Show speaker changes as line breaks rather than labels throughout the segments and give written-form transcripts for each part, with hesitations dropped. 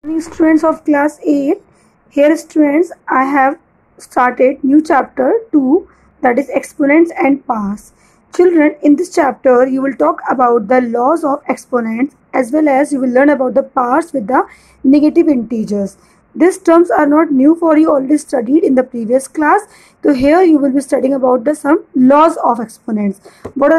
Morning students of class 8. Here students, I have started new chapter 2, that is exponents and powers. Children, in this chapter you will talk about the laws of exponents as well as you will learn about the powers with the negative integers. These terms are not new for you, already studied in the previous class. So here you will be studying about the some laws of exponents. What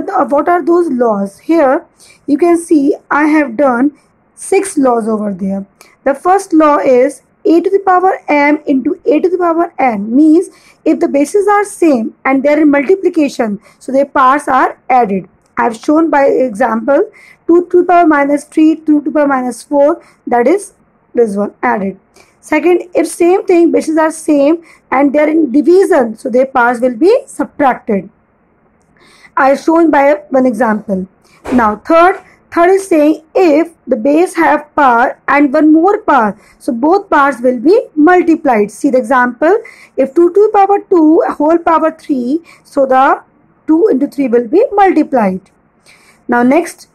are those laws? Here you can see I have done 6 laws over there. The first law is a to the power m into a to the power n, means if the bases are same and they are in multiplication, so their powers are added. I have shown by example 2 to the power minus 3, 2 to the power minus 4, that is this one added. Second, if same thing, bases are same and they are in division, so their powers will be subtracted. I have shown by one example. Now third is saying if the base have power and one more power, so both powers will be multiplied. See the example, if 2 to the power 2 whole power 3, so the 2 into 3 will be multiplied. Now next,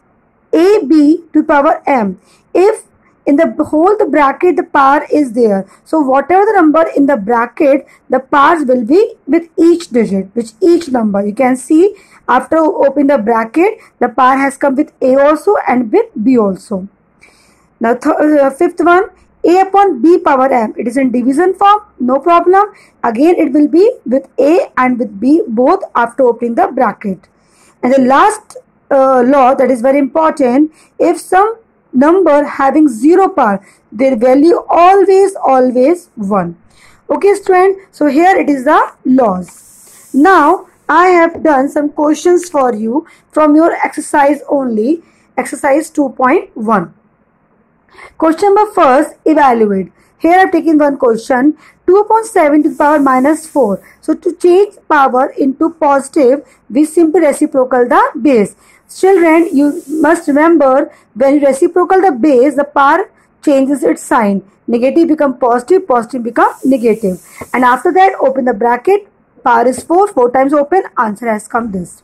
ab to the power m, if in the whole the bracket the power is there, so whatever the number in the bracket, the powers will be with each digit, with each number. You can see after opening the bracket, the power has come with a also and with b also. Now fifth one, a upon b power m, it is in division form, no problem. Again it will be with a and with b both after opening the bracket. And the last law that is very important, if some number having 0 power, their value always 1. Okay student, so here it is the laws. Now I have done some questions for you from your exercise only, exercise 2.1. Question number first, evaluate. Here I have taken one question, 2 upon 7 to the power minus 4. So to change power into positive, we simply reciprocal the base. Children, you must remember, when you reciprocal the base, the power changes its sign. Negative become positive, positive become negative. And after that, open the bracket, power is 4, 4 times open, answer has come this.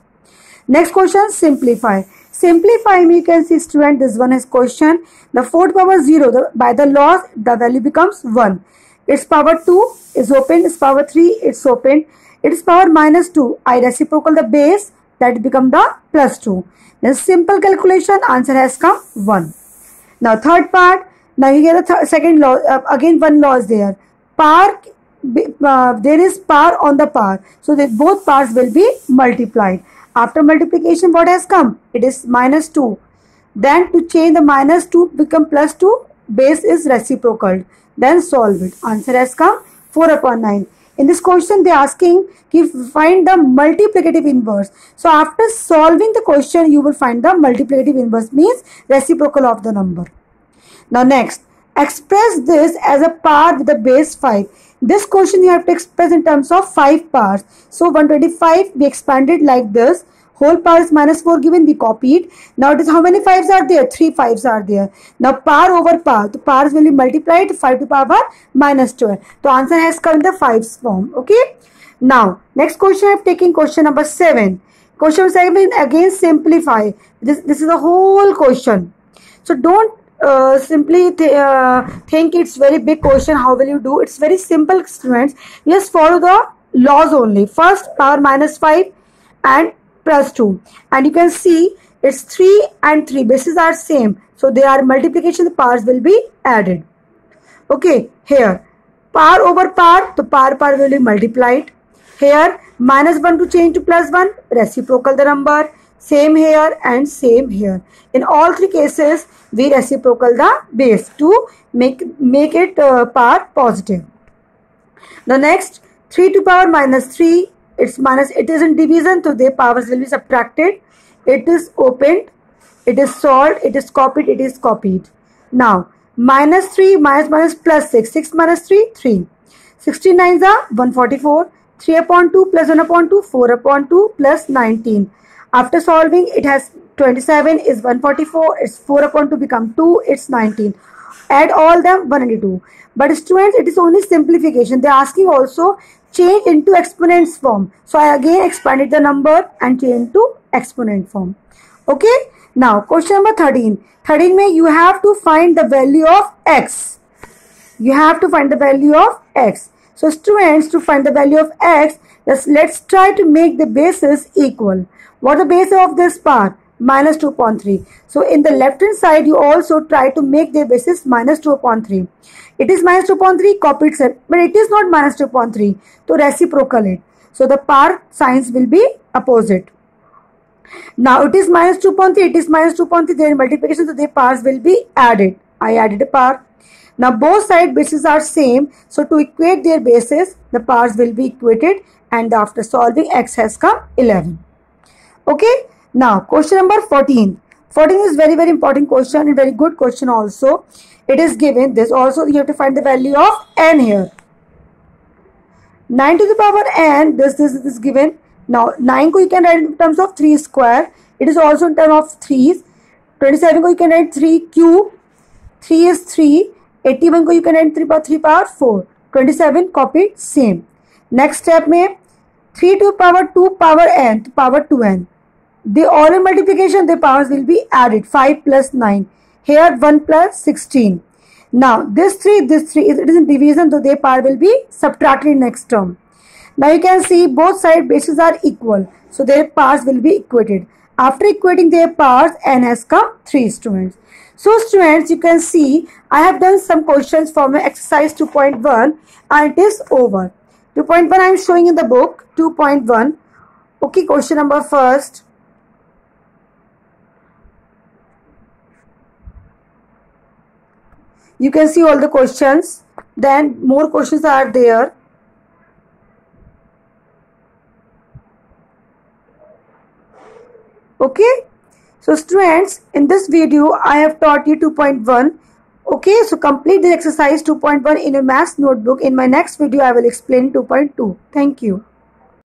Next question, simplify. Simplify me, you can see student, this one is question. The 4 power 0, by the laws, the value becomes 1. Its power 2 is open, its power 3, it's open. Its power minus 2, I reciprocal the base, that become the plus 2. Then simple calculation, answer has come 1. Now third part, now you get the second law, again one law is there. Power, there is power on the power, so that both powers will be multiplied. After multiplication, what has come? It is minus 2. Then to change the minus 2 become plus 2, base is reciprocal. Then solve it. Answer has come 4 upon 9. In this question, they are asking find the multiplicative inverse. So after solving the question, you will find the multiplicative inverse, means reciprocal of the number. Now next, express this as a power with the base 5. This question you have to express in terms of 5 powers. So 125 we expanded like this. Whole power is minus 4 given, we copied. Now it is how many 5s are there? 3 5s are there. Now power over power. The powers will be multiplied, 5 to power minus 12. So answer has come in the 5s form. Okay. Now next question I have taken question number 7. Question number 7 again simplify. This is the whole question. So don't simply think it's very big question. How will you do? It's very simple students. Just follow the laws only. First power minus 5 and plus 2, and you can see it's 3 and 3 bases are same, so they are multiplication, the powers will be added. Okay, here power over power, the power will be multiplied. Here minus 1 to change to plus 1, reciprocal the number. Same here and same here. In all 3 cases we reciprocal the base to make it power positive. The next 3 to power minus 3, it's minus, it is in division, so their powers will be subtracted. It is opened, it is solved, it is copied, it is copied. Now minus 3 minus plus 6, 6 minus 3, 3. 69 is 144, 3 upon 2 plus 1 upon 2, 4 upon 2 plus 19. After solving, it has 27 is 144, it's 4 upon 2 become 2, it's 19. Add all them 192. But students, it is only simplification. They are asking also change into exponents form. So I again expanded the number and change to exponent form. Okay. Now question number 13. 13 में you have to find the value of x. You have to find the value of x. So students, to find the value of x, let's try to make the bases equal. What is the base of this part? Minus 2 upon 3. So in the left hand side, you also try to make the basis minus 2 upon 3. It is minus 2 upon 3, copy itself, but it is not minus 2 upon 3. So reciprocal it. So the power signs will be opposite. Now it is minus 2 upon 3, it is minus 2 upon 3, their multiplication, so their powers will be added. I added a power. Now both side bases are same, so to equate their bases, the powers will be equated, and after solving x has come 11. Okay, now question number 14. 14 is very important question and very good question also. It is given this also, you have to find the value of n here. 9 to the power n, this is given. Now 9 ko you can write in terms of 3 square. It is also in terms of 3s. 27 ko you can write 3 cube. 3 is 3. 81 को you can write 3 power 4. 27 copied same. Next step में 3 to power 2 power n to power 2n. The order multiplication, the powers will be added. 5 plus 9. Here 1 plus 16. Now this 3, it is in division, so their power will be subtracted in next term. Now you can see both side bases are equal, so their powers will be equated. After equating their powers, n has come 3 students. So students, you can see I have done some questions from exercise 2.1 and it is over. 2.1 I am showing in the book. 2.1. Okay, question number first. You can see all the questions. Then more questions are there. Okay. So students, in this video, I have taught you 2.1. Okay, so complete the exercise 2.1 in your maths notebook. In my next video, I will explain 2.2. Thank you.